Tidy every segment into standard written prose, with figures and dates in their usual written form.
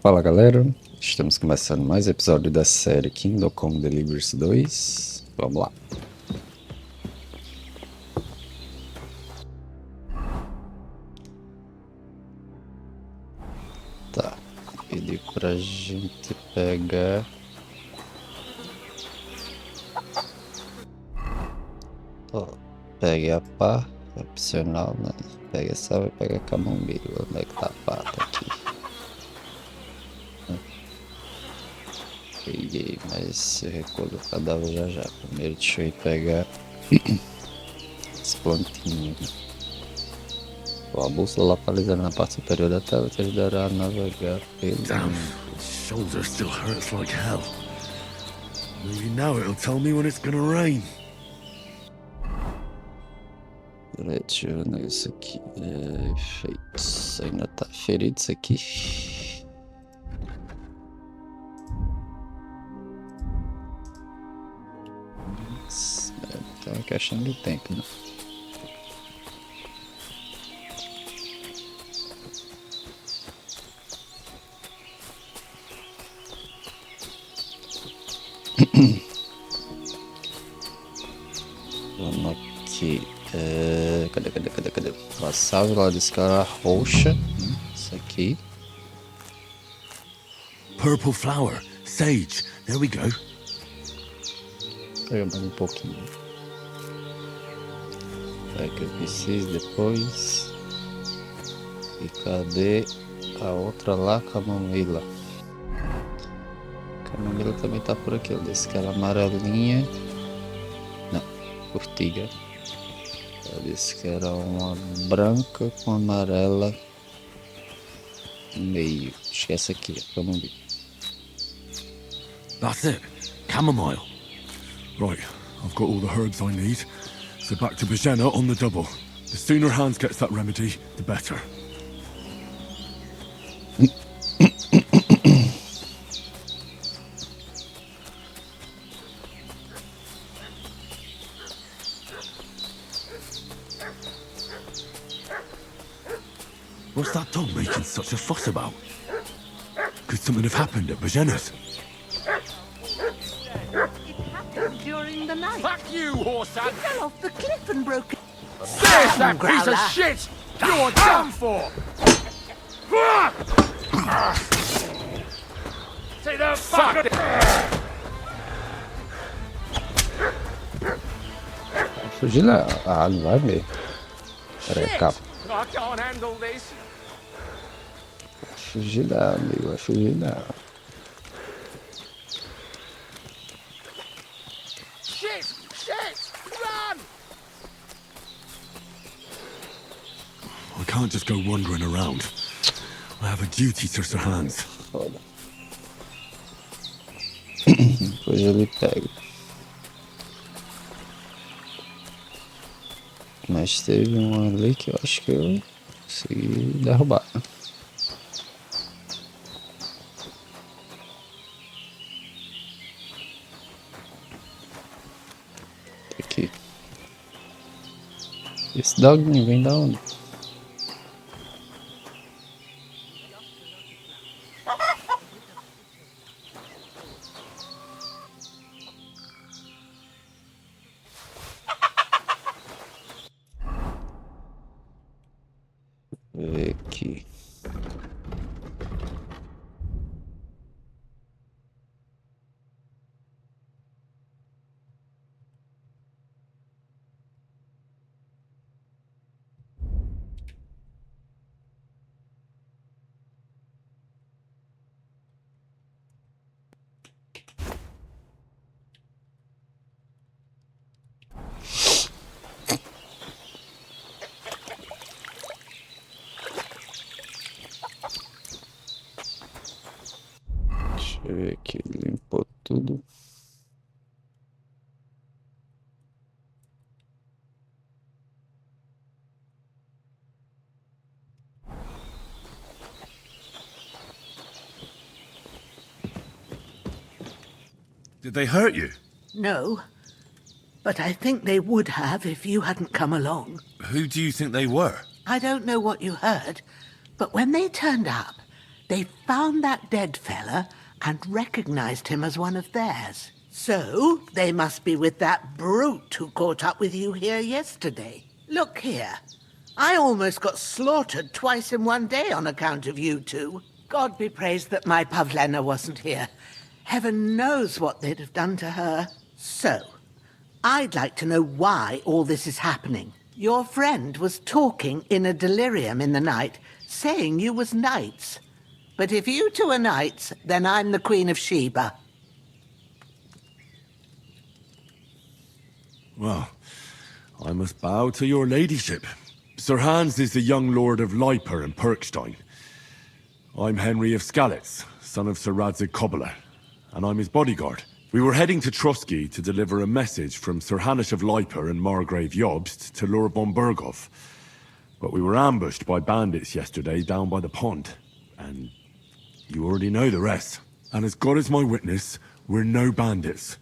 Fala galera, estamos começando mais um episódio da série Kingdom Come Deliverance 2. Vamos lá. Tá, pediu pra gente pegar... Ó, pegue a pá, opcional, né? Pega essa, vai pegar camomila. Onde é que tá a pá? Tá aqui. Peguei, mas eu recolho o cadáver já. Primeiro deixa eu ir pegar as plantinhas. A bússola localizada na parte superior da tela te ajudará a navegar pelo mundo. Shoulder still hurts like hell. Maybe now it'll tell me when it's gonna rain. Deixa eu ver isso aqui. Efeitos. Ainda tá ferido isso aqui. Tá uma questão de tempo, né? Vamos aqui. Cadê? Uma salve lá desse cara roxa. Isso aqui. Purple flower, sage. There we go. Pega mais um pouquinho. É que eu preciso depois. E cadê a outra lá, camomila? Camomila também tá por aqui, ó. Desse cara amarelinha. Não, urtiga. Eu disse que era uma branca com amarela no meio. Acho que é essa aqui, ó, camomila. That's it. Chamomile. Right, I've got all the herbs I need. So back to Bajena on the double. The sooner Hans gets that remedy, the better. What's that dog making such a fuss about? Could something have happened at Bajena's? During the night. Fuck you, horseson! He fell off the cliff and broke it. There's that piece of shit! You're done for! Say the fuck! Fugir não. Ah, não vai mesmo. Pera aí, calma. I can't handle this. Fugir não, amigo. Vai fugir não. Shit! Run! I can't just go wandering around. I have a duty to Sir Hans. Foda. Depois ele pega. Mas teve um ali que eu acho que eu consegui derrubar. Aqui. Esse dogzinho vem da onde? Ver aqui. Deixa eu ver aqui, limpou tudo. Did they hurt you? No, but I think they would have if you hadn't come along. Who do you think they were? I don't know what you heard, but when they turned up, They found that dead fella and recognized him as one of theirs. So, they must be with that brute who caught up with you here yesterday. Look here. I almost got slaughtered twice in one day on account of you two. God be praised that my Pavlena wasn't here. Heaven knows what they'd have done to her. So, I'd like to know why all this is happening. Your friend was talking in a delirium in the night, saying you was knights. But if you two are knights, then I'm the Queen of Sheba. Well, I must bow to your ladyship. Sir Hans is the young lord of Leiper and Perkstein. I'm Henry of Skalitz, son of Sir Radzig Cobbler, and I'm his bodyguard. We were heading to Trusky to deliver a message from Sir Hanish of Leiper and Margrave Jobst to Lord Bombergov. But we were ambushed by bandits yesterday down by the pond, and you already know the rest. And as God is my witness, we're no bandits.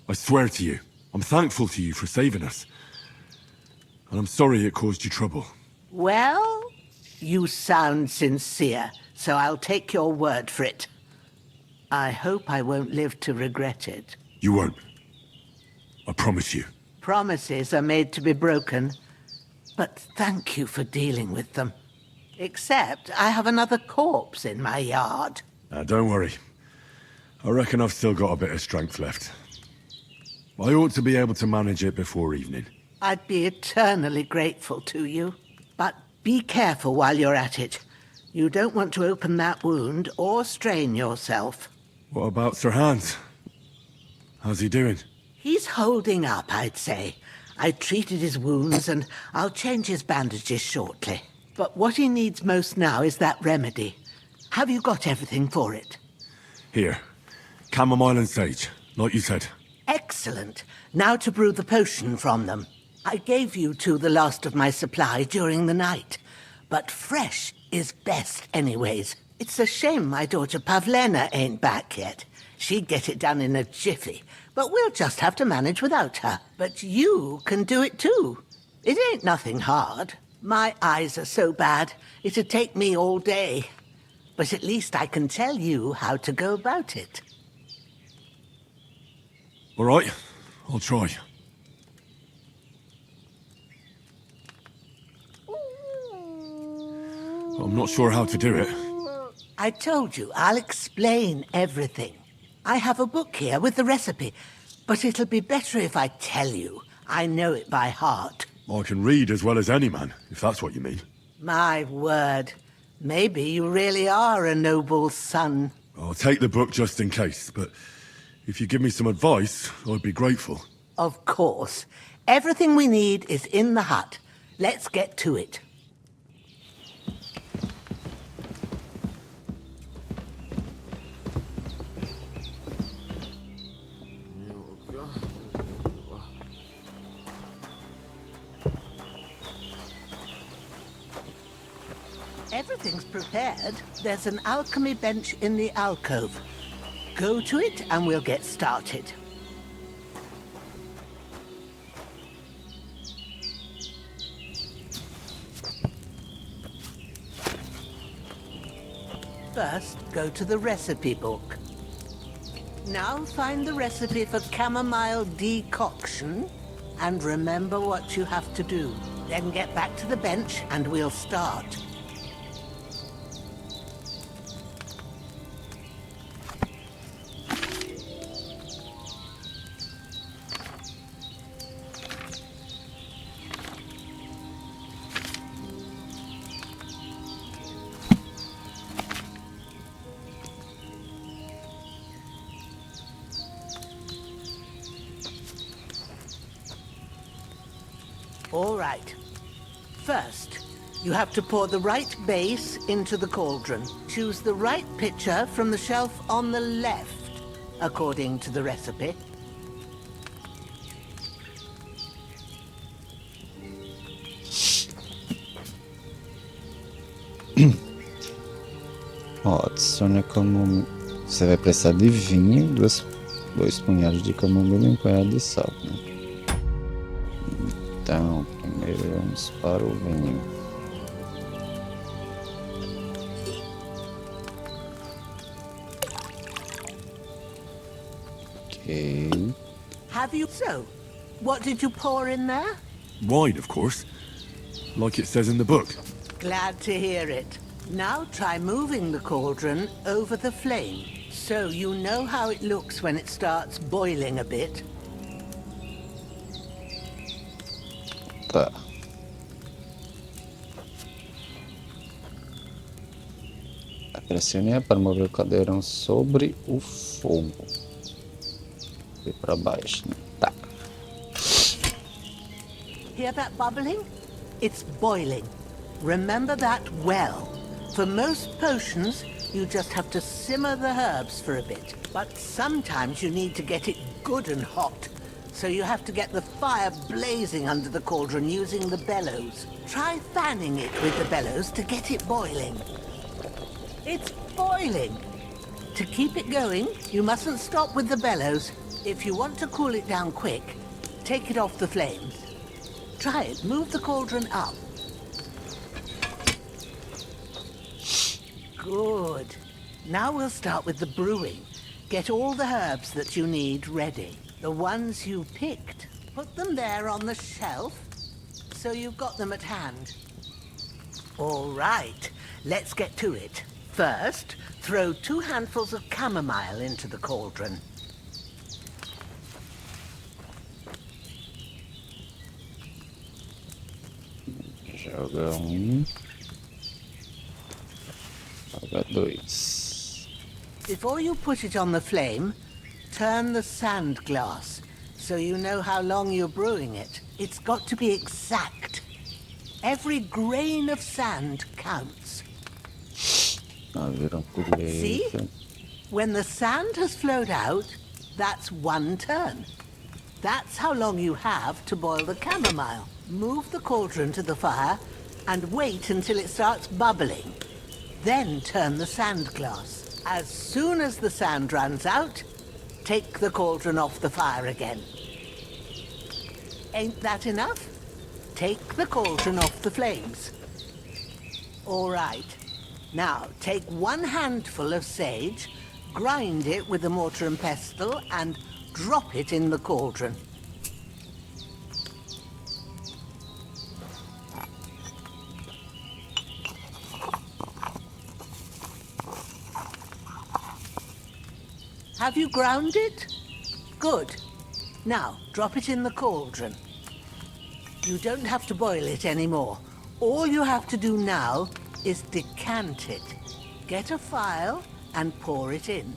I swear to you, I'm thankful to you for saving us. And I'm sorry it caused you trouble. Well, you sound sincere, so I'll take your word for it. I hope I won't live to regret it. You won't. I promise you. Promises are made to be broken, but thank you for dealing with them. Except I have another corpse in my yard. Now, don't worry. I reckon I've still got a bit of strength left. I ought to be able to manage it before evening. I'd be eternally grateful to you. But be careful while you're at it. You don't want to open that wound or strain yourself. What about Sir Hans? How's he doing? He's holding up, I'd say. I treated his wounds and I'll change his bandages shortly. But what he needs most now is that remedy. Have you got everything for it? Here. Chamomile and sage, like you said. Excellent. Now to brew the potion from them. I gave you two the last of my supply during the night. But fresh is best anyways. It's a shame my daughter Pavlena ain't back yet. She'd get it done in a jiffy. But we'll just have to manage without her. But you can do it too. It ain't nothing hard. My eyes are so bad, it'd take me all day. But at least I can tell you how to go about it. All right, I'll try. I'm not sure how to do it. I told you, I'll explain everything. I have a book here with the recipe, but it'll be better if I tell you. I know it by heart. I can read as well as any man, if that's what you mean. My word. Maybe you really are a noble son. I'll take the book just in case, but if you give me some advice, I'd be grateful. Of course. Everything we need is in the hut. Let's get to it. Everything's prepared. There's an alchemy bench in the alcove. Go to it and we'll get started. First, go to the recipe book. Now find the recipe for chamomile decoction and remember what you have to do. Then get back to the bench and we'll start. All right. First, you have to pour the right base into the cauldron. Choose the right pitcher from the shelf on the left, according to the recipe. Ó, adicione a camomila. Você vai precisar de vinho, dois punhados de camomila e um punhado de sal, né? Então, primeiro vamos para o vinho. Ok. Have you? So, what did you pour in there? Wine, of course. Like it says in the book. Glad to hear it. Now try moving the cauldron over the flame, so you know how it looks when it starts boiling a bit. Tá. Pressione para mover o caldeirão sobre o fogo. E para baixo, né? Tá. Hear that bubbling? It's boiling. Remember that well. For most potions, you just have to simmer the herbs for a bit. But sometimes you need to get it good and hot. So you have to get the fire blazing under the cauldron using the bellows. Try fanning it with the bellows to get it boiling. It's boiling. To keep it going, you mustn't stop with the bellows. If you want to cool it down quick, take it off the flames. Try it. Move the cauldron up. Good. Now we'll start with the brewing. Get all the herbs that you need ready. The ones you picked. Put them there on the shelf, so you've got them at hand. All right, let's get to it. First, throw 2 handfuls of chamomile into the cauldron. Joga 1. Joga 2. Before you put it on the flame, turn the sand glass, so you know how long you're brewing it. It's got to be exact. Every grain of sand counts. See? When the sand has flowed out, that's 1 turn. That's how long you have to boil the chamomile. Move the cauldron to the fire and wait until it starts bubbling. Then turn the sand glass. As soon as the sand runs out, take the cauldron off the fire again. Ain't that enough? Take the cauldron off the flames. All right. Now, take 1 handful of sage, grind it with a mortar and pestle, and drop it in the cauldron. Have you ground it? Good. Now, drop it in the cauldron. You don't have to boil it anymore. All you have to do now is decant it. Get a phial and pour it in.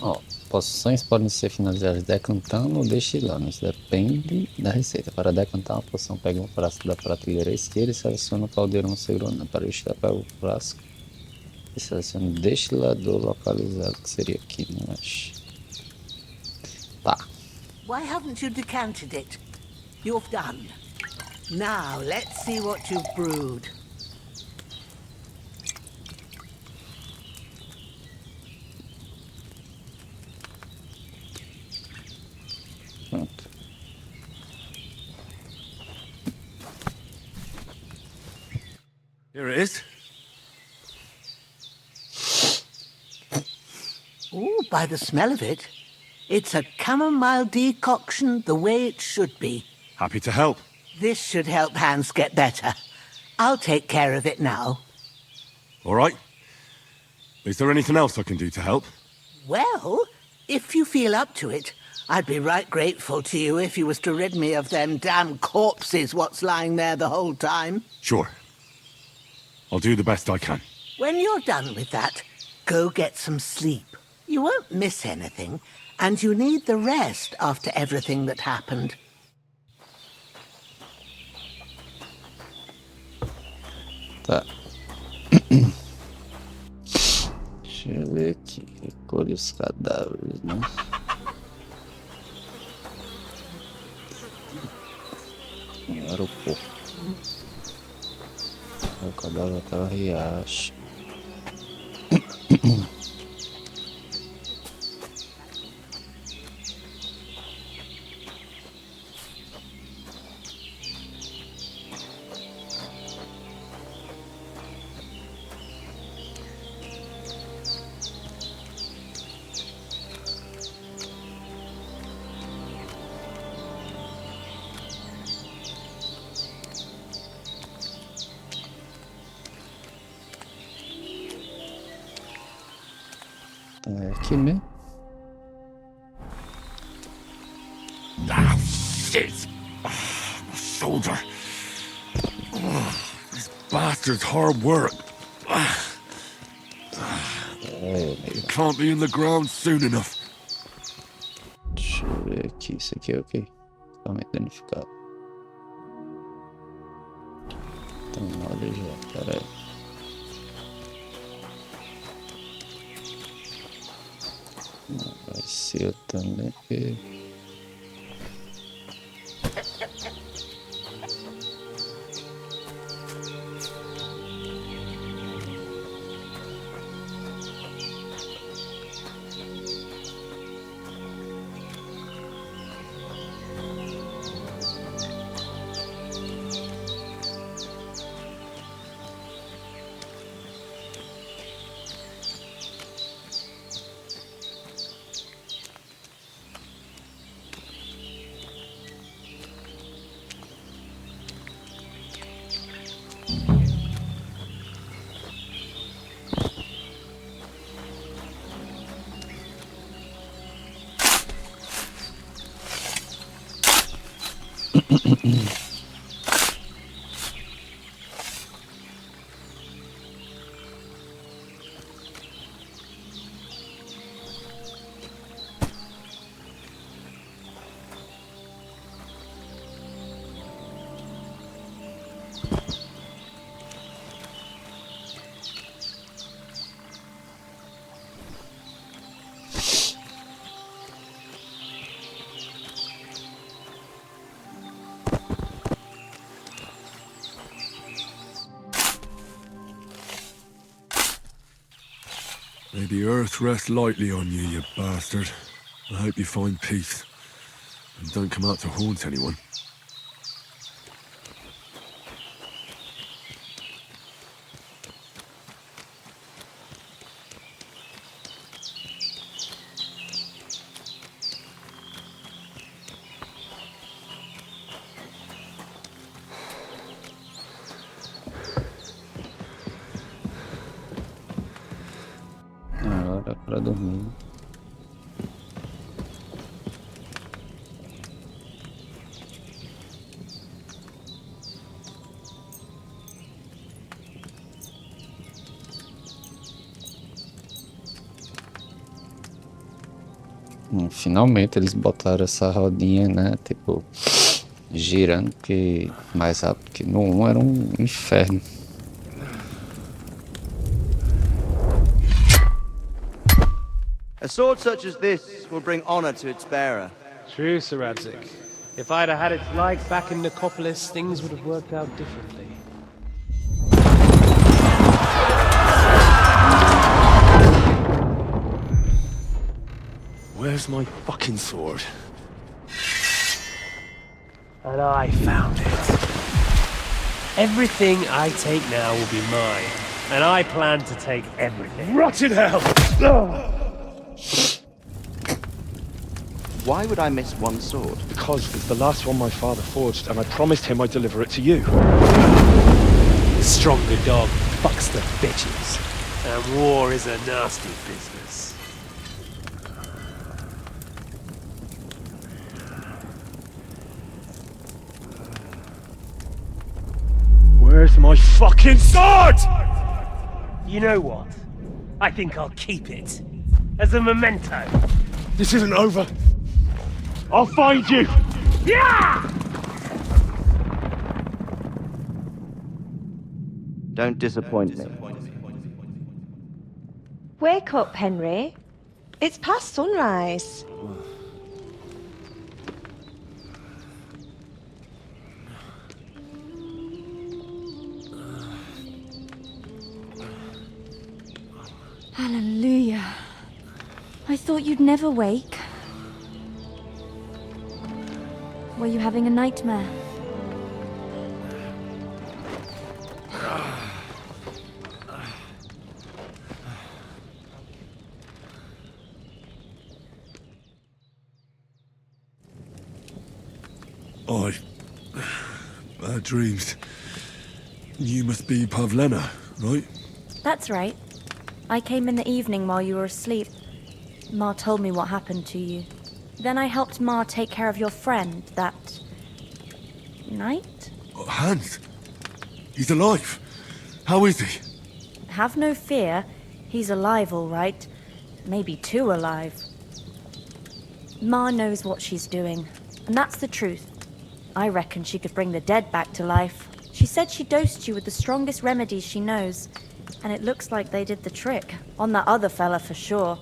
Ó, poções podem ser finalizadas decantando ou destilando. Isso depende da receita. Para decantar uma poção, pegue um frasco da prateleira esquerda e selecione o caldeirão segurando. Para destilar, pega o frasco e selecione o destilador localizado, que seria aqui, né? Acho. Tá. Why haven't you decanted it? You've done. Now, let's see what you've brewed. Pronto. Here it is. Ooh, by the smell of it, it's a chamomile decoction the way it should be. Happy to help. This should help Hans get better. I'll take care of it now. All right. Is there anything else I can do to help? Well, if you feel up to it, I'd be right grateful to you if you was to rid me of them damn corpses what's lying there the whole time. Sure. I'll do the best I can. When you're done with that, go get some sleep. You won't miss anything, and you need the rest after everything that happened. Tá. Deixa eu ver aqui. Recolhe os cadáveres, né? Aeroporto. O cadáver até o riacho. aqui mesmo? Ah, shit! My shoulder. This bastard's hard work. It can't be in the ground soon enough. Deixa eu ver aqui. Isso aqui é o quê? Totalmente danificado. Então, olha já. Pera aí. Não vai ser também. May the earth rest lightly on you, you bastard. I hope you find peace. And don't come out to haunt anyone. Hora pra dormir. Finalmente eles botaram essa rodinha, né? Tipo, girando, que mais rápido que no 1 era um inferno. A sword such as this will bring honor to its bearer. True, Sir Radzik. If I'd have had its like back in Nicopolis, things would have worked out differently. Where's my fucking sword? And I found it. Everything I take now will be mine, and I plan to take everything. Rot in hell! Why would I miss one sword? Because it's the last one my father forged, and I promised him I'd deliver it to you. The stronger dog fucks the bitches, and war is a nasty business. Where's my fucking sword? You know what? I think I'll keep it. As a memento. This isn't over. I'll find you! Yeah! Don't disappoint me. Wake up, Henry. It's past sunrise. Hallelujah. I thought you'd never wake. Were you having a nightmare? Bad dreams. You must be Pavlena, right? That's right. I came in the evening while you were asleep. Ma told me what happened to you. Then I helped Ma take care of your friend that night? Hans? He's alive. How is he? Have no fear. He's alive, all right. Maybe too alive. Ma knows what she's doing, and that's the truth. I reckon she could bring the dead back to life. She said she dosed you with the strongest remedies she knows, and it looks like they did the trick. On that other fella for sure.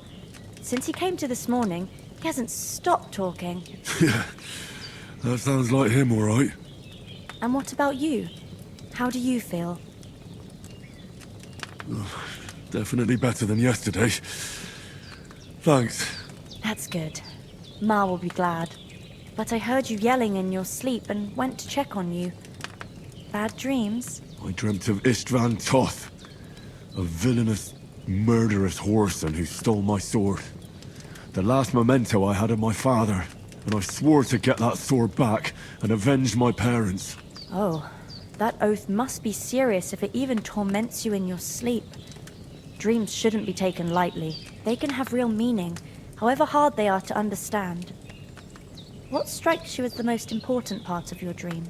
Since he came to this morning, he hasn't stopped talking. Yeah, that sounds like him, all right. And what about you? How do you feel? Definitely better than yesterday. Thanks. That's good. Ma will be glad. But I heard you yelling in your sleep and went to check on you. Bad dreams? I dreamt of Istvan Toth, a villainous, murderous whoreson who stole my sword. The last memento I had of my father, and I swore to get that sword back and avenge my parents. Oh, that oath must be serious if it even torments you in your sleep. Dreams shouldn't be taken lightly. They can have real meaning, however hard they are to understand. What strikes you as the most important part of your dream?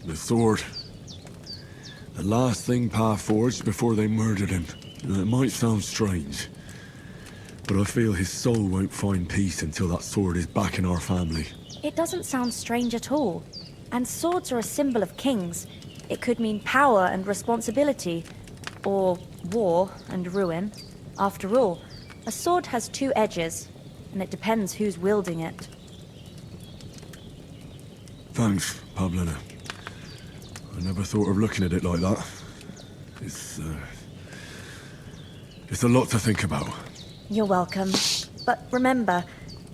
The sword. The last thing Pa forged before they murdered him. It might sound strange, but I feel his soul won't find peace until that sword is back in our family. It doesn't sound strange at all. And swords are a symbol of kings. It could mean power and responsibility, or war and ruin. After all, a sword has two edges, and it depends who's wielding it. Thanks, Pavlina. I never thought of looking at it like that. It's a lot to think about. You're welcome. But remember,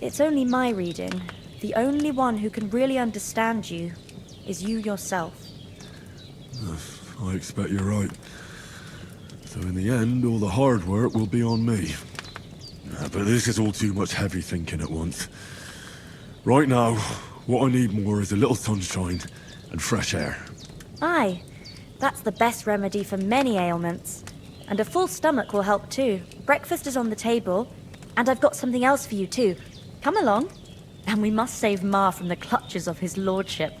it's only my reading. The only one who can really understand you is you yourself. I expect you're right. So in the end, all the hard work will be on me. But this is all too much heavy thinking at once. Right now, what I need more is a little sunshine and fresh air. Aye, that's the best remedy for many ailments. And a full stomach will help too. Breakfast is on the table, and I've got something else for you too. Come along. And we must save Ma from the clutches of his lordship.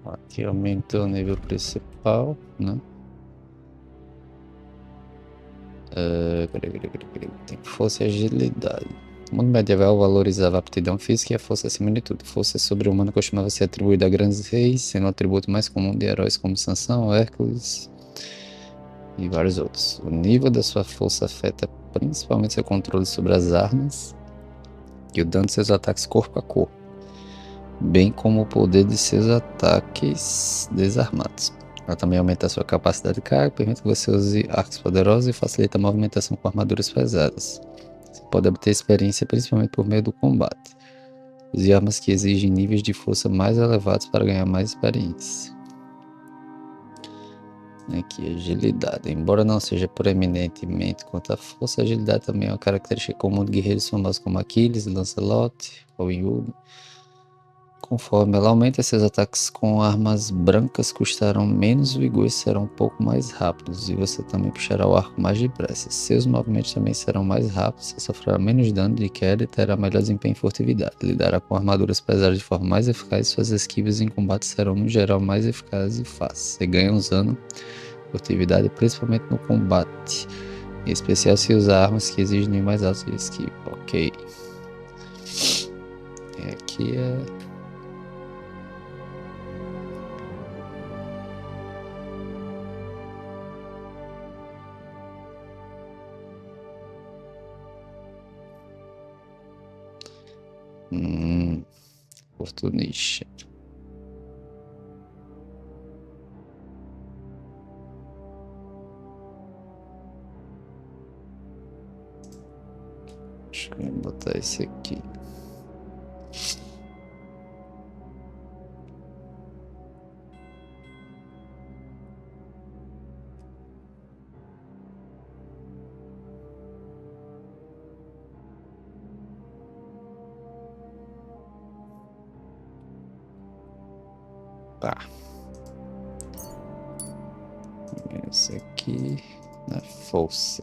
Aqui aumentou o nível principal, né? Tem força e agilidade. No mundo medieval valorizava a aptidão física e a força acima de tudo. Força sobre-humana costumava ser atribuída a grandes reis, sendo o atributo mais comum de heróis como Sansão, Hércules e vários outros. O nível da sua força afeta principalmente seu controle sobre as armas e o dano de seus ataques corpo a corpo, bem como o poder de seus ataques desarmados. Ela também aumenta a sua capacidade de carga, permite que você use arcos poderosos e facilita a movimentação com armaduras pesadas. Você pode obter experiência principalmente por meio do combate. Use armas que exigem níveis de força mais elevados para ganhar mais experiência. Aqui, agilidade. Embora não seja proeminentemente quanto a força, a agilidade também é uma característica comum de guerreiros famosos como Aquiles, Lancelot, Robin Hood. Conforme ela aumenta, seus ataques com armas brancas custarão menos vigor e serão um pouco mais rápidos, e você também puxará o arco mais depressa. Seus movimentos também serão mais rápidos, você sofrerá menos dano de queda e terá melhor desempenho em furtividade. Lidará com armaduras pesadas de forma mais eficaz e suas esquivas em combate serão, no geral, mais eficazes e fáceis. Você ganha usando furtividade, principalmente no combate, em especial se usar armas que exigem nível mais alto de esquiva. Ok. E aqui é... oportunista. Acho que eu vou botar esse aqui. Tá. Esse aqui na força.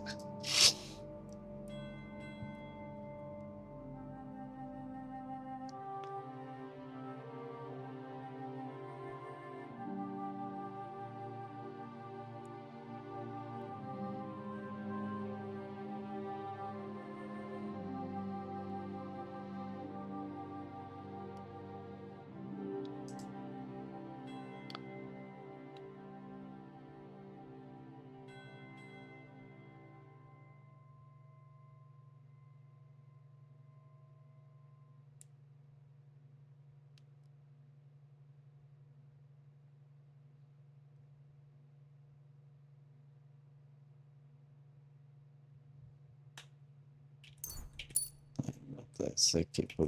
Isso aqui por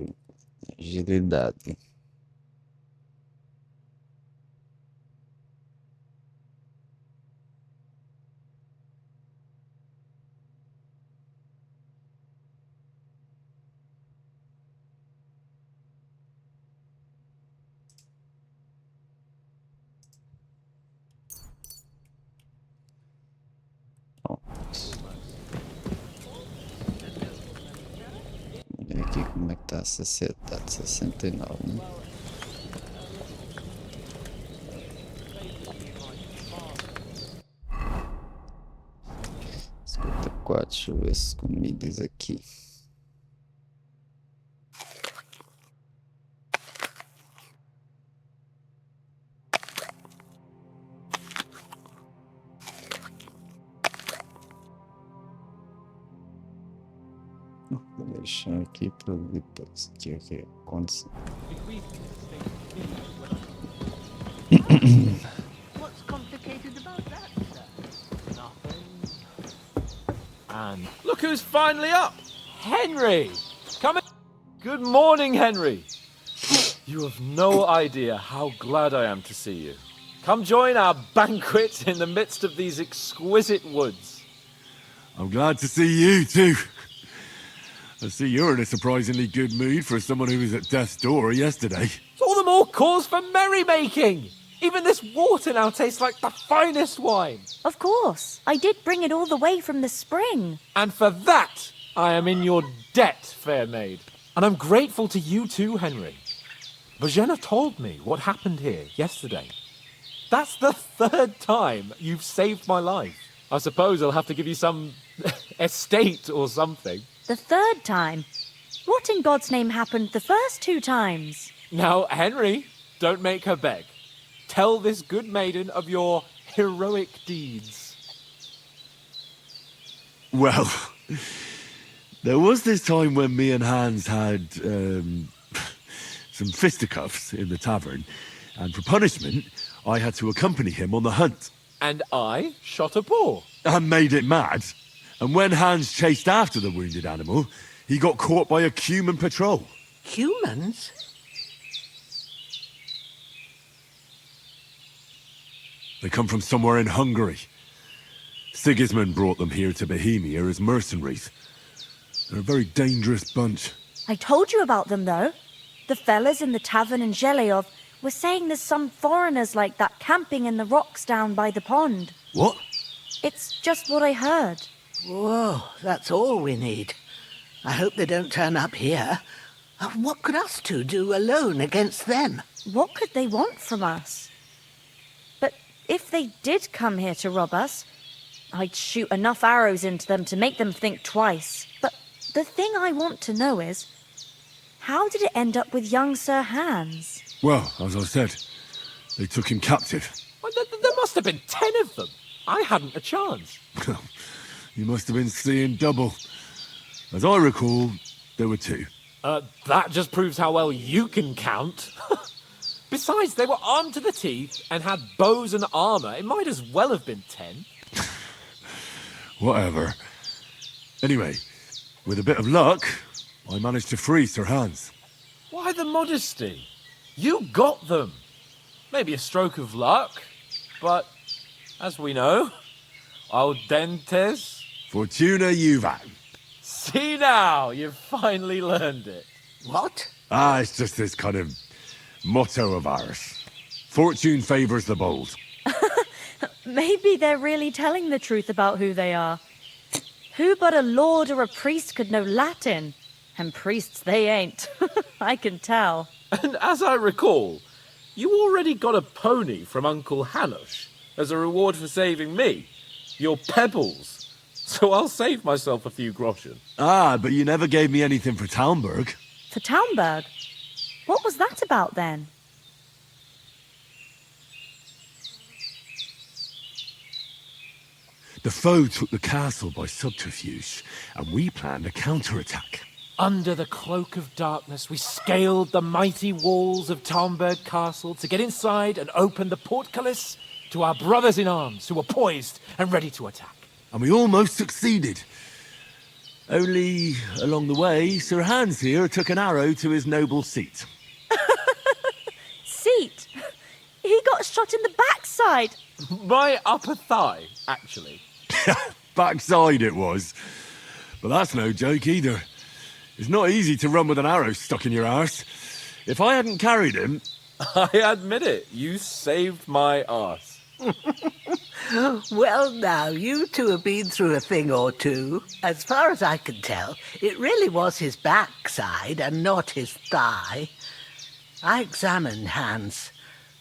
agilidade. Olha aqui como é que tá a sociedade, 69, né? Deixa eu ver as comidas aqui. Vou deixar aqui para depois. Aqui, ok, condição. What's complicated about that, sir? Nothing. And look who's finally up! Henry! Come in! Good morning, Henry! You have no idea how glad I am to see you. Come join our banquet in the midst of these exquisite woods. I'm glad to see you too. I see you're in a surprisingly good mood for someone who was at death's door yesterday. It's all the more cause for merrymaking! Even this water now tastes like the finest wine. Of course. I did bring it all the way from the spring. And for that, I am in your debt, fair maid. And I'm grateful to you too, Henry. Bojena told me what happened here yesterday. That's the 3rd time you've saved my life. I suppose I'll have to give you some estate or something. The 3rd time? What in God's name happened the first 2 times? Now, Henry, don't make her beg. Tell this good maiden of your heroic deeds. Well, there was this time when me and Hans had some fisticuffs in the tavern, and for punishment, I had to accompany him on the hunt. And I shot a boar. And made it mad. And when Hans chased after the wounded animal, he got caught by a human patrol. Humans? They come from somewhere in Hungary. Sigismund brought them here to Bohemia as mercenaries. They're a very dangerous bunch. I told you about them, though. The fellas in the tavern in Zheleyov were saying there's some foreigners like that camping in the rocks down by the pond. What? It's just what I heard. Whoa, that's all we need. I hope they don't turn up here. What could us two do alone against them? What could they want from us? But if they did come here to rob us, I'd shoot enough arrows into them to make them think twice. But the thing I want to know is, how did it end up with young Sir Hans? Well, as I said, they took him captive. Well, there must have been 10 of them. I hadn't a chance. You must have been seeing double. As I recall, there were 2. That just proves how well you can count. Besides, they were armed to the teeth and had bows and armour. It might as well have been 10. Whatever. Anyway, with a bit of luck, I managed to free Sir Hans. Why the modesty? You got them. Maybe a stroke of luck, but as we know, audentes. Fortuna juvat. See now, you've finally learned it. What? It's just this kind of motto of ours. Fortune favors the bold. Maybe they're really telling the truth about who they are. Who but a lord or a priest could know Latin? And priests they ain't. I can tell. And as I recall, you already got a pony from Uncle Hanush as a reward for saving me. Your pebbles. So I'll save myself a few groschen. Ah, but you never gave me anything for Talmberg. For Talmberg? What was that about then? The foe took the castle by subterfuge, and we planned a counterattack. Under the cloak of darkness, we scaled the mighty walls of Talmberg Castle to get inside and open the portcullis to our brothers in arms who were poised and ready to attack. And we almost succeeded. Only, along the way, Sir Hans here took an arrow to his noble seat. Seat? He got shot in the backside. My upper thigh, actually. Backside it was. But that's no joke either. It's not easy to run with an arrow stuck in your arse. If I hadn't carried him... I admit it, you saved my arse. Well, now, you two have been through a thing or two. As far as I can tell, it really was his backside and not his thigh. I examined Hans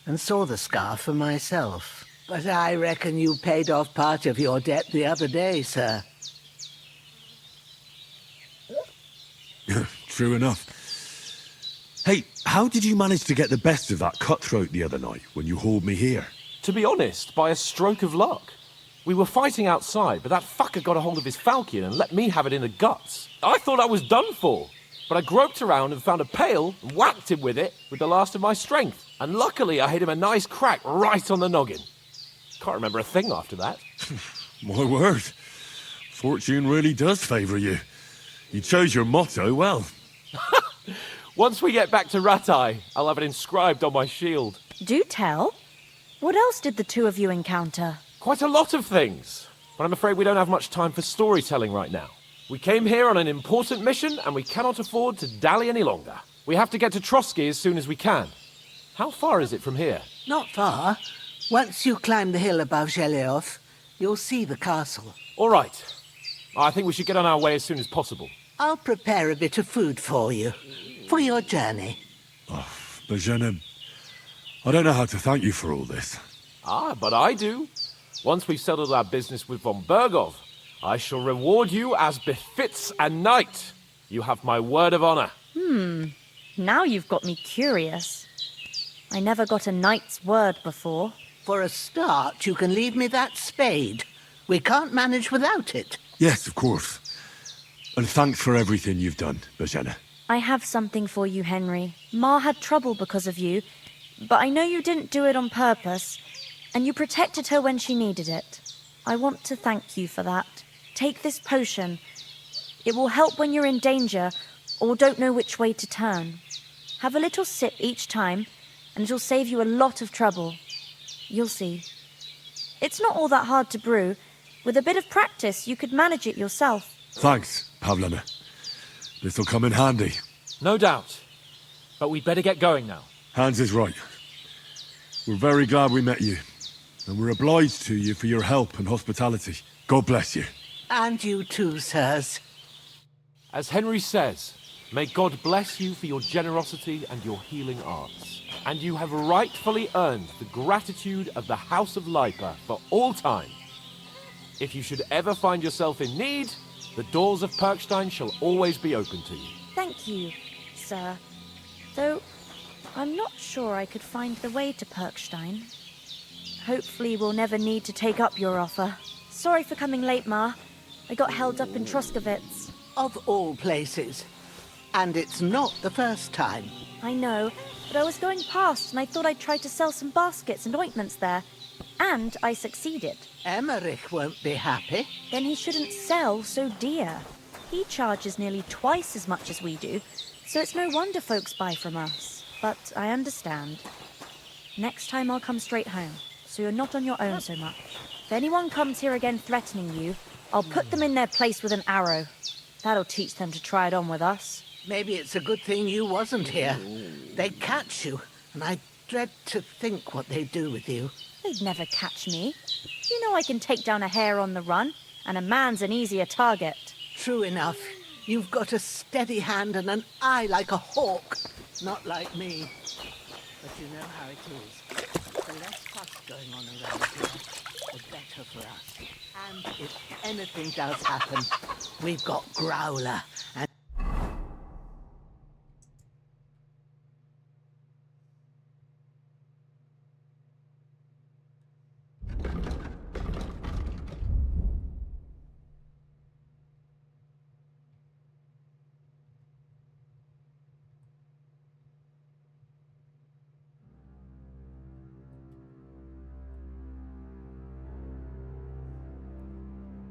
and saw the scar for myself. But I reckon you paid off part of your debt the other day, sir. True enough. Hey, how did you manage to get the best of that cutthroat the other night when you hauled me here? To be honest, by a stroke of luck. We were fighting outside, but that fucker got a hold of his falcon and let me have it in the guts. I thought I was done for, but I groped around and found a pail and whacked him with it with the last of my strength. And luckily I hit him a nice crack right on the noggin. Can't remember a thing after that. My word. Fortune really does favour you. You chose your motto well. Once we get back to Ratai, I'll have it inscribed on my shield. Do tell. What else did the two of you encounter? Quite a lot of things, but I'm afraid we don't have much time for storytelling right now. We came here on an important mission, and we cannot afford to dally any longer. We have to get to Trotsky as soon as we can. How far is it from here? Not far. Once you climb the hill above Zhelioth, you'll see the castle. All right. I think we should get on our way as soon as possible. I'll prepare a bit of food for you, for your journey. Oh, Bajena, I don't know how to thank you for all this. Ah, but I do. Once we've settled our business with von Bergov, I shall reward you as befits a knight. You have my word of honor. Now you've got me curious. I never got a knight's word before. For a start, you can leave me that spade. We can't manage without it. Yes, of course. And thanks for everything you've done, Bajena. I have something for you, Henry. Ma had trouble because of you, but I know you didn't do it on purpose, and you protected her when she needed it. I want to thank you for that. Take this potion. It will help when you're in danger or don't know which way to turn. Have a little sip each time, and it'll save you a lot of trouble. You'll see. It's not all that hard to brew. With a bit of practice, you could manage it yourself. Thanks, Pavlana. This'll come in handy. No doubt. But we'd better get going now. Hans is right. We're very glad we met you. And we're obliged to you for your help and hospitality. God bless you. And you too, sirs. As Henry says, may God bless you for your generosity and your healing arts. And you have rightfully earned the gratitude of the House of Lipa for all time. If you should ever find yourself in need, the doors of Perkstein shall always be open to you. Thank you, sir. Though, I'm not sure I could find the way to Perkstein. Hopefully we'll never need to take up your offer. Sorry for coming late, Ma. I got held up in Troskowitz. Of all places. And it's not the first time. I know, but I was going past and I thought I'd try to sell some baskets and ointments there. And I succeeded. Emmerich won't be happy. Then he shouldn't sell so dear. He charges nearly twice as much as we do, so it's no wonder folks buy from us. But I understand. Next time I'll come straight home, so you're not on your own so much. If anyone comes here again threatening you, I'll put them in their place with an arrow. That'll teach them to try it on with us. Maybe it's a good thing you wasn't here. They'd catch you, and I'd dread to think what they do with you. They'd never catch me. You know I can take down a hare on the run, and a man's an easier target. True enough. You've got a steady hand and an eye like a hawk. Not like me. But you know how it is. The less fuss going on around here, the better for us. And if anything does happen, we've got Growler and...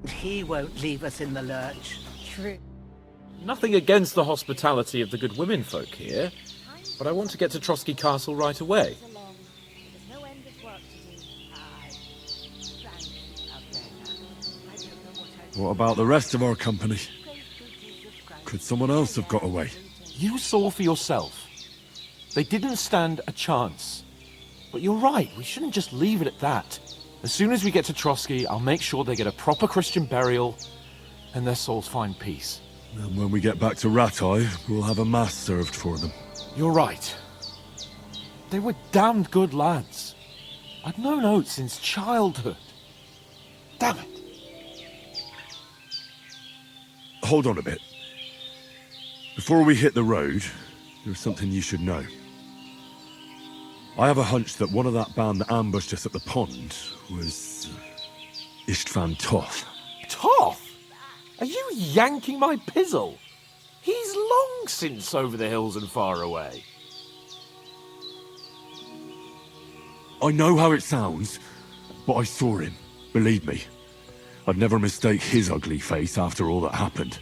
He won't leave us in the lurch. True. Nothing against the hospitality of the good women folk here, but I want to get to Trotsky Castle right away. There's no end of work to do. What about the rest of our company? Could someone else have got away? You saw for yourself. They didn't stand a chance. But you're right, we shouldn't just leave it at that. As soon as we get to Trotsky, I'll make sure they get a proper Christian burial and their souls find peace. And when we get back to Ratai, we'll have a mass served for them. You're right. They were damned good lads. I'd known Oates since childhood. Damn it. Hold on a bit. Before we hit the road, there's something you should know. I have a hunch that one of that band that ambushed us at the pond was... Istvan Toth. Toth? Are you yanking my pizzle? He's long since over the hills and far away. I know how it sounds, but I saw him. Believe me. I'd never mistake his ugly face after all that happened.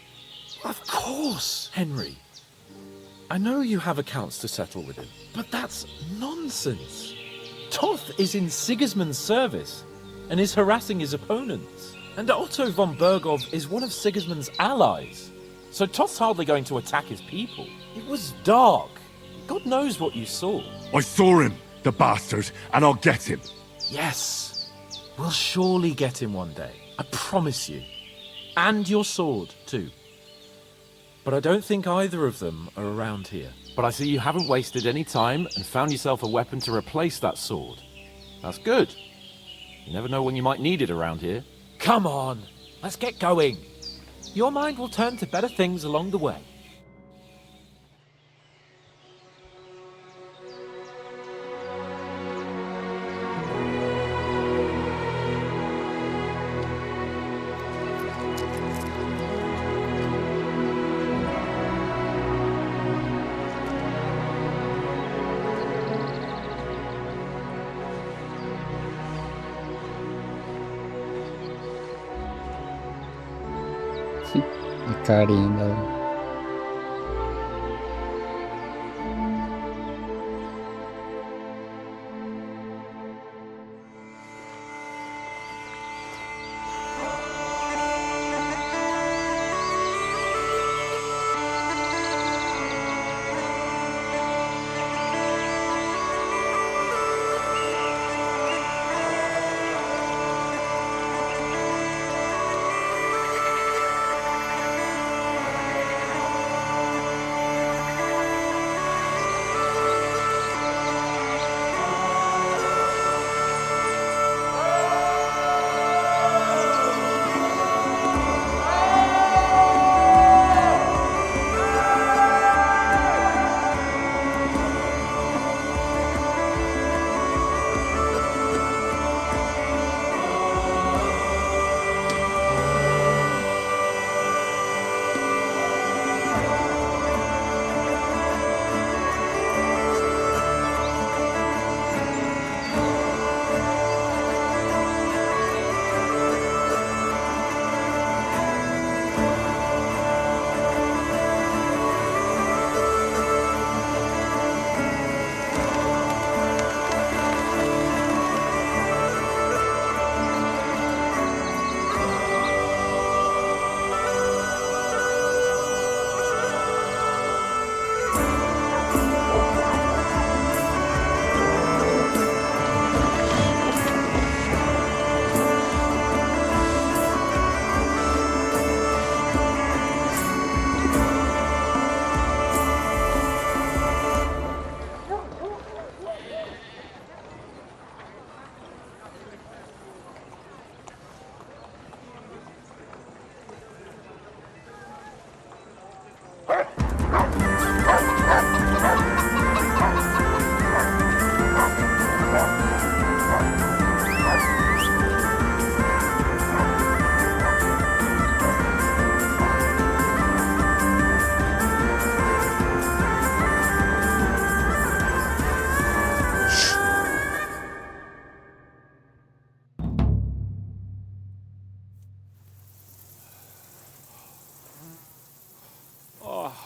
Of course, Henry. I know you have accounts to settle with him, but that's nonsense. Toth is in Sigismund's service and is harassing his opponents. And Otto von Bergov is one of Sigismund's allies. So Toth's hardly going to attack his people. It was dark. God knows what you saw. I saw him, the bastard, and I'll get him. Yes. We'll surely get him one day. I promise you. And your sword, too. But I don't think either of them are around here. But I see you haven't wasted any time and found yourself a weapon to replace that sword. That's good. You never know when you might need it around here. Come on, let's get going. Your mind will turn to better things along the way. A carinha dela.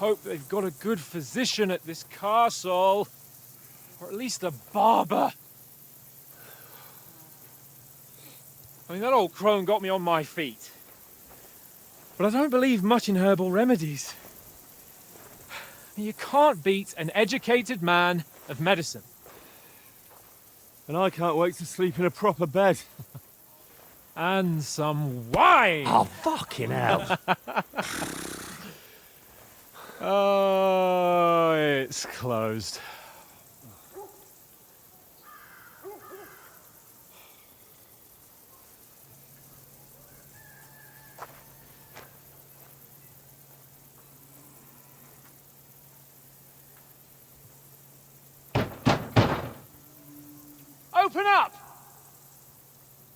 hope they've got a good physician at this castle. Or at least a barber. I mean, that old crone got me on my feet. But I don't believe much in herbal remedies. You can't beat an educated man of medicine. And I can't wait to sleep in a proper bed. And some wine! Oh, fucking hell. Oh, it's closed. Open up!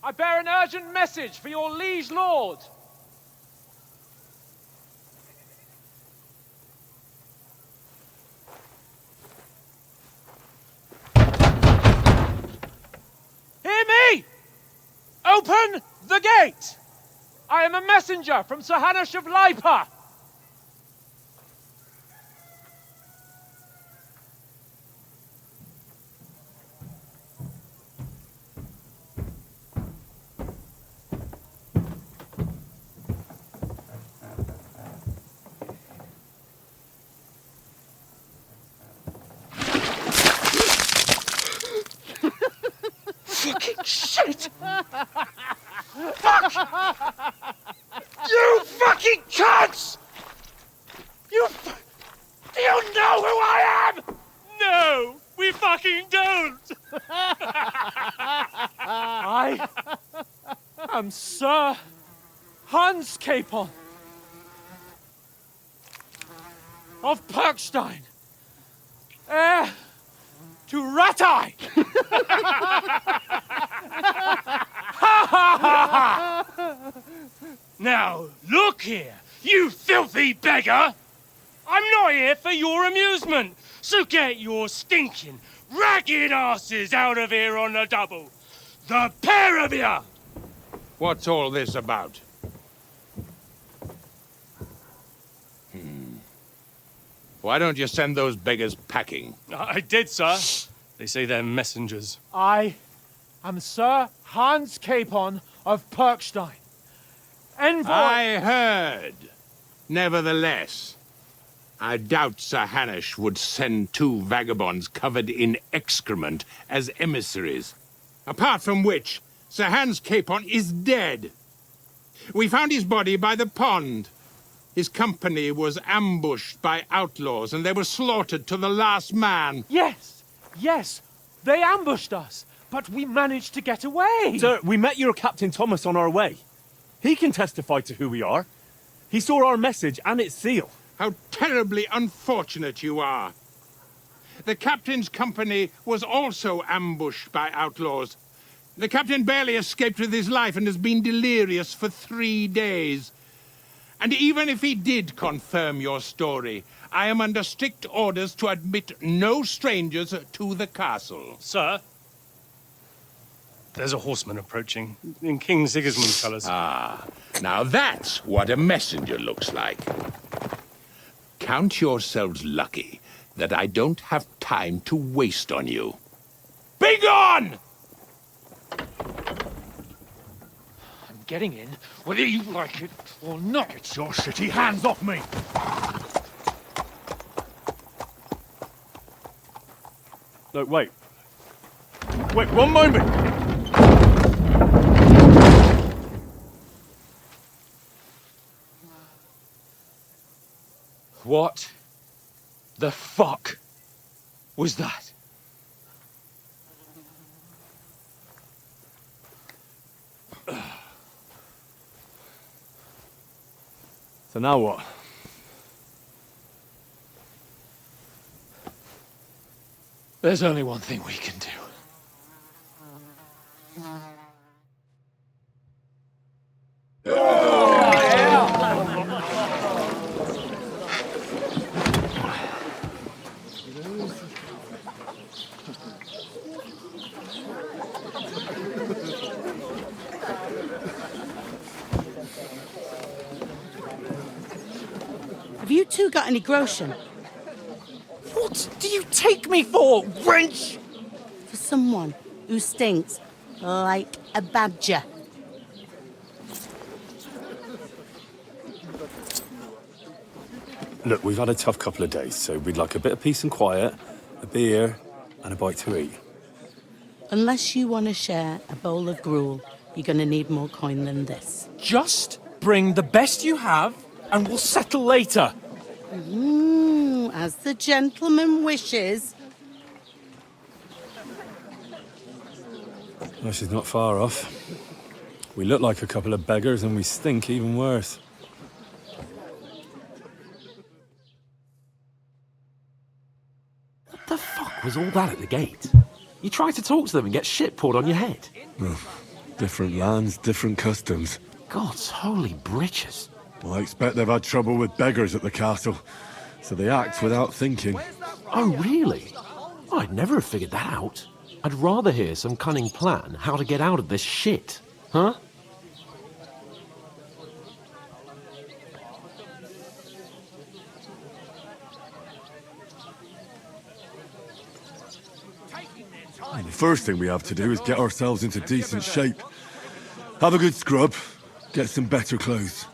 I bear an urgent message for your liege lord. Hear me! Open the gate! I am a messenger from Sir Hanush of Lipa. Fucking shit! Fuck! You fucking cunts! Do you know who I am? No, we fucking don't! I am Sir Hans Capon of Perkstein, heir to Ratai! Now, look here, you filthy beggar! I'm not here for your amusement, so get your stinking, ragged asses out of here on the double. The pair of you! What's all this about? Why don't you send those beggars packing? I did, sir. They say they're messengers. I am Sir Hans Capon of Perkstein. Envoy... I heard. Nevertheless, I doubt Sir Hanush would send two vagabonds covered in excrement as emissaries. Apart from which, Sir Hans Capon is dead. We found his body by the pond. His company was ambushed by outlaws, and they were slaughtered to the last man. Yes, yes, they ambushed us, but we managed to get away. Sir, we met your Captain Thomas on our way. He can testify to who we are. He saw our message and its seal. How terribly unfortunate you are. The captain's company was also ambushed by outlaws. The captain barely escaped with his life and has been delirious for 3 days. And even if he did confirm your story, I am under strict orders to admit no strangers to the castle. Sir, there's a horseman approaching in King Sigismund's colours. Ah, now that's what a messenger looks like. Count yourselves lucky that I don't have time to waste on you. Be gone! I'm getting in, whether you like it or not. Get your shitty hands off me! No, wait. Wait, one moment! What the fuck was that? So now what? There's only one thing we can do. Have you two got any groschen? What do you take me for, wench? For someone who stinks like a badger. Look, we've had a tough couple of days, so we'd like a bit of peace and quiet, a beer, and a bite to eat. Unless you want to share a bowl of gruel, you're going to need more coin than this. Just bring the best you have, and we'll settle later. As the gentleman wishes. Well, she's not far off. We look like a couple of beggars, and we stink even worse. What the fuck was all that at the gate? You try to talk to them and get shit poured on your head. Well, different lands, different customs. God's holy britches. Well, I expect they've had trouble with beggars at the castle, so they act without thinking. Oh, really? I'd never have figured that out. I'd rather hear some cunning plan how to get out of this shit. Huh? The first thing we have to do is get ourselves into decent shape. Have a good scrub, get some better clothes.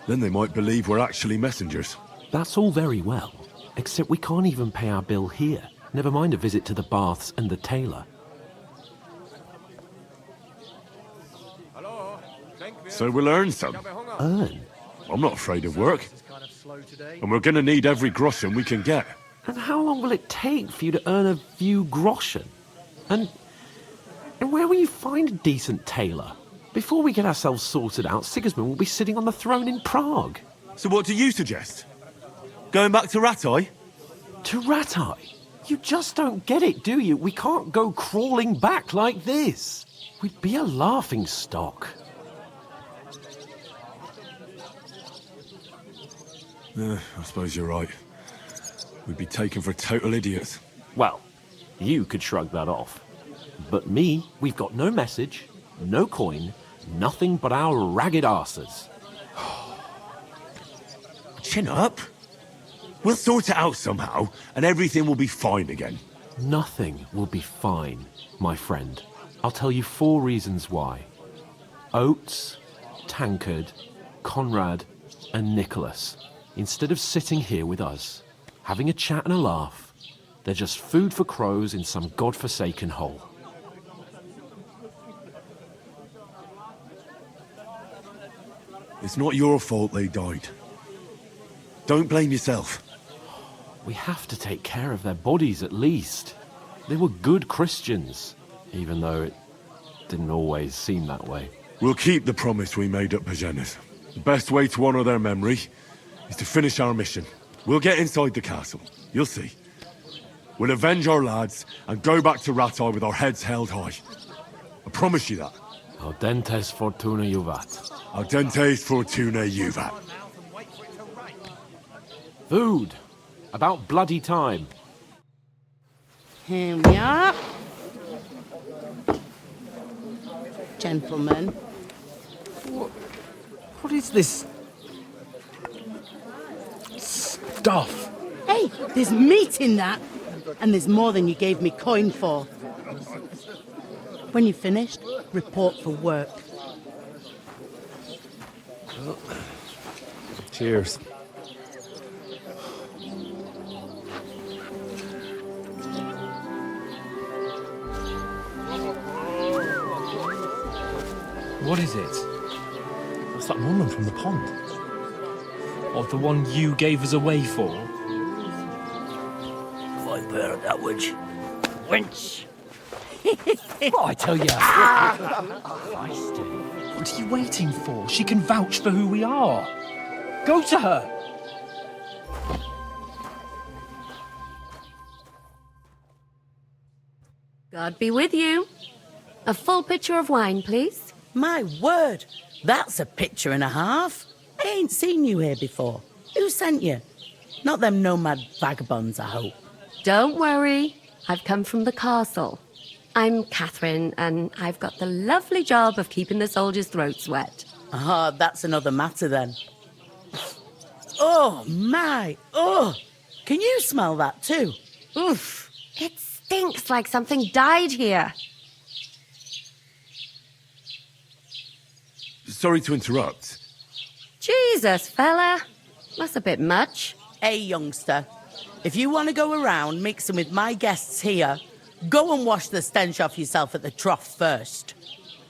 Then they might believe we're actually messengers. That's all very well, except we can't even pay our bill here. Never mind a visit to the baths and the tailor. So we'll earn some. Earn? I'm not afraid of work. And we're gonna need every groschen we can get. And how long will it take for you to earn a few groschen? And where will you find a decent tailor? Before we get ourselves sorted out, Sigismund will be sitting on the throne in Prague. So what do you suggest? Going back to Ratai? To Ratai? You just don't get it, do you? We can't go crawling back like this. We'd be a laughing stock. I suppose you're right. We'd be taken for total idiots. Well, you could shrug that off. But me, we've got no message, no coin, nothing but our ragged arses. Chin up. We'll sort it out somehow, and everything will be fine again. Nothing will be fine, my friend. I'll tell you 4 reasons why. Oates, Tankard, Conrad, and Nicholas, instead of sitting here with us, having a chat and a laugh, they're just food for crows in some godforsaken hole. It's not your fault they died. Don't blame yourself. We have to take care of their bodies at least. They were good Christians, even though it didn't always seem that way. We'll keep the promise we made at Pagenas. The best way to honor their memory is to finish our mission. We'll get inside the castle. You'll see. We'll avenge our lads and go back to Ratai with our heads held high. I promise you that. Audentes fortuna juvat. Audentes fortuna juvat. Food. About bloody time. Here we are. Gentlemen. What is this stuff? Hey, there's meat in that. And there's more than you gave me coin for. When you're finished, report for work. Cheers. What is it? What's that woman from the pond? Or the one you gave us away for? I bear that witch. Wench! What I tell you? What are you waiting for? She can vouch for who we are. Go to her. God be with you. A full pitcher of wine, please. My word, that's a picture and a half. I ain't seen you here before. Who sent you? Not them nomad vagabonds, I hope. Don't worry. I've come from the castle. I'm Catherine, and I've got the lovely job of keeping the soldiers' throats wet. Ah, that's another matter then. Oh, my. Oh, can you smell that too? Oof. It stinks like something died here. Sorry to interrupt. Jesus, fella. That's a bit much. Hey, youngster. If you want to go around mixing with my guests here, go and wash the stench off yourself at the trough first.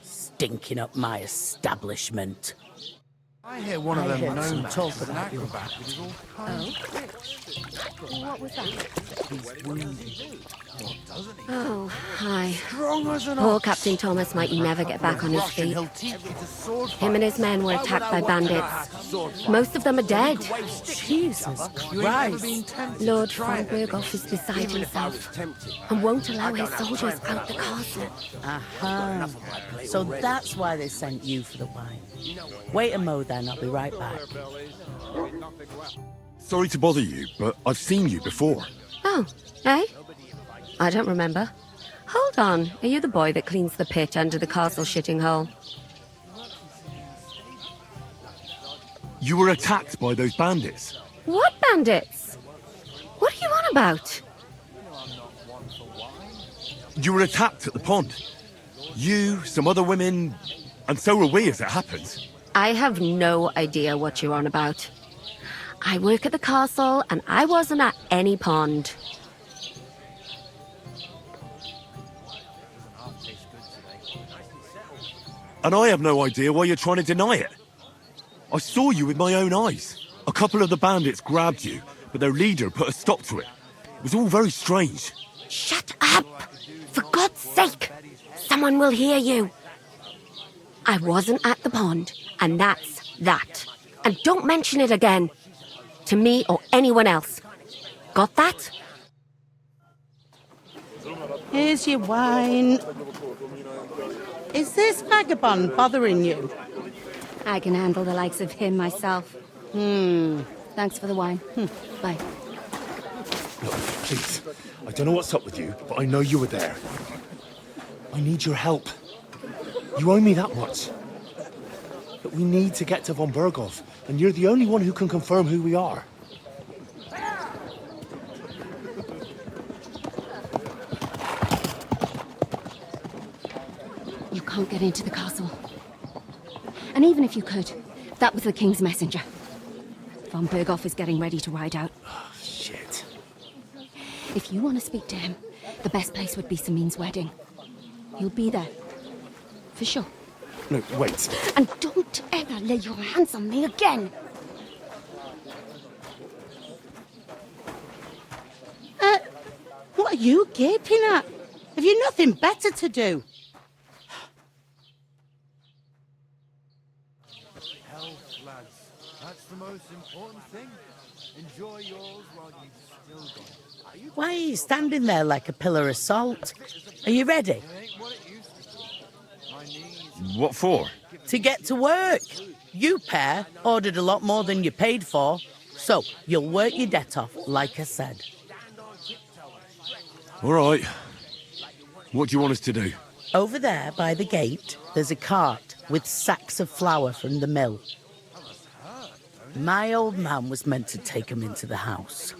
Stinking up my establishment. I hear one of them nomads talk about you. What was that? Oh, hi. Poor Captain Thomas might never get back on his feet. Him and his men were attacked by bandits. Most of them are dead. Jesus Christ. Lord von Berghoff is beside himself and won't allow his soldiers out the castle. Aha. So that's why they sent you for the wine. Wait a mo then, I'll be right back. Sorry to bother you, but I've seen you before. Oh, eh? I don't remember. Hold on, are you the boy that cleans the pit under the castle shitting hole? You were attacked by those bandits. What bandits? What are you on about? You were attacked at the pond. You, some other women, and so were we as it happens. I have no idea what you're on about. I work at the castle, and I wasn't at any pond. And I have no idea why you're trying to deny it. I saw you with my own eyes. A couple of the bandits grabbed you, but their leader put a stop to it. It was all very strange. Shut up! For God's sake! Someone will hear you. I wasn't at the pond, and that's that. And don't mention it again. To me or anyone else. Got that? Here's your wine. Is this vagabond bothering you? I can handle the likes of him myself. Thanks for the wine. Bye. Look, please. I don't know what's up with you, but I know you were there. I need your help. You owe me that much. But we need to get to von Berghoff, and you're the only one who can confirm who we are. You can't get into the castle. And even if you could, that was the King's messenger. Von Berghoff is getting ready to ride out. Oh, shit. If you want to speak to him, the best place would be Samin's wedding. He'll be there. For sure. No, wait. And don't ever lay your hands on me again! What are you gaping at? Have you nothing better to do? Health, lads. That's the most important thing. Enjoy yours while you've still got it. Why are you standing there like a pillar of salt? Are you ready? What for? To get to work. You pair ordered a lot more than you paid for, so you'll work your debt off, like I said. All right. What do you want us to do? Over there by the gate, there's a cart with sacks of flour from the mill. My old man was meant to take them into the house.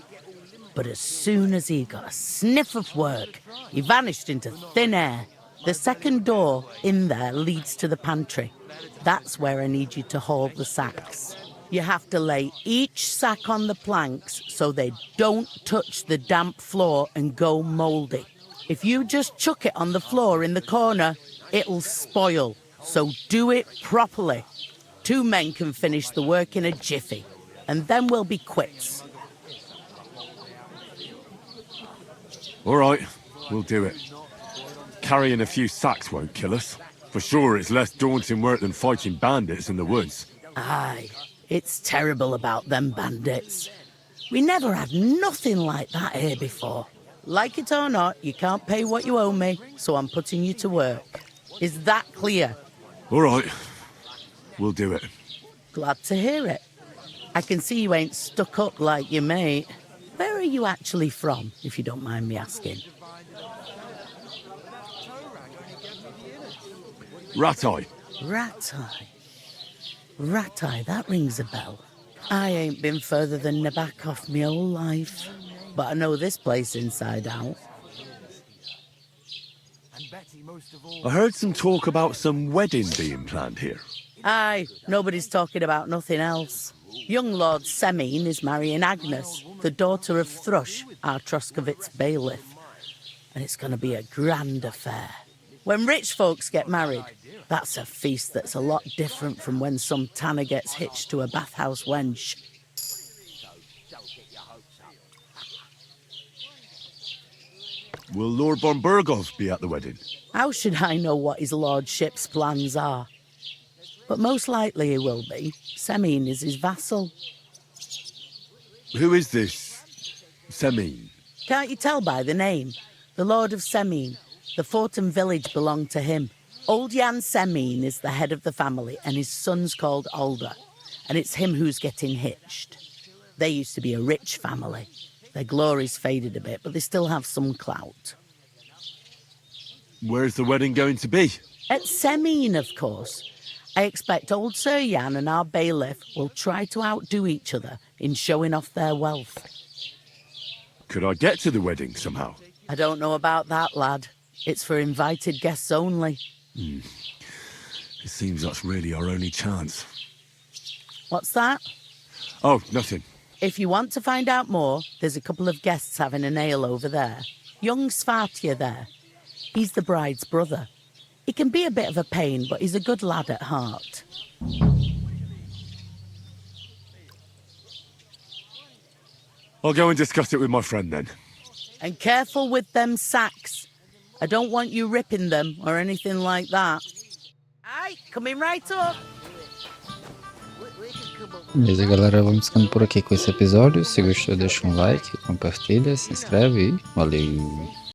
But as soon as he got a sniff of work, he vanished into thin air. The second door in there leads to the pantry. That's where I need you to haul the sacks. You have to lay each sack on the planks so they don't touch the damp floor and go mouldy. If you just chuck it on the floor in the corner, it'll spoil. So do it properly. 2 men can finish the work in a jiffy, and then we'll be quits. All right, we'll do it. Carrying a few sacks won't kill us. For sure, it's less daunting work than fighting bandits in the woods. Aye, it's terrible about them bandits. We never had nothing like that here before. Like it or not, you can't pay what you owe me, so I'm putting you to work. Is that clear? All right, we'll do it. Glad to hear it. I can see you ain't stuck up like your mate. Where are you actually from, if you don't mind me asking? Rat-eye. Rat-eye. Rat-eye, that rings a bell. I ain't been further than the back off my whole life, but I know this place inside out. I heard some talk about some wedding being planned here. Aye, nobody's talking about nothing else. Young Lord Semine is marrying Agnes, the daughter of Thrush, our Troskovitz bailiff. And it's going to be a grand affair. When rich folks get married, that's a feast that's a lot different from when some tanner gets hitched to a bathhouse wench. Will Lord von Burgos be at the wedding? How should I know what his lordship's plans are? But most likely he will be. Semine is his vassal. Who is this Semine? Can't you tell by the name? The Lord of Semine. The fort and village belong to him. Old Jan Semine is the head of the family, and his son's called Alder. And it's him who's getting hitched. They used to be a rich family. Their glory's faded a bit, but they still have some clout. Where's the wedding going to be? At Semine, of course. I expect old Sir Jan and our bailiff will try to outdo each other in showing off their wealth. Could I get to the wedding somehow? I don't know about that, lad. It's for invited guests only. It seems that's really our only chance. What's that? Oh, nothing. If you want to find out more, there's a couple of guests having an ale over there. Young Svartje there. He's the bride's brother. He can be a bit of a pain, but he's a good lad at heart. I'll go and discuss it with my friend then. And careful with them sacks. I don't want you ripping them or anything like that. Aye, coming right up. Beleza, galera, vamos ficando por aqui com esse episódio. Se gostou, deixa um like, compartilha, se inscreve e valeu!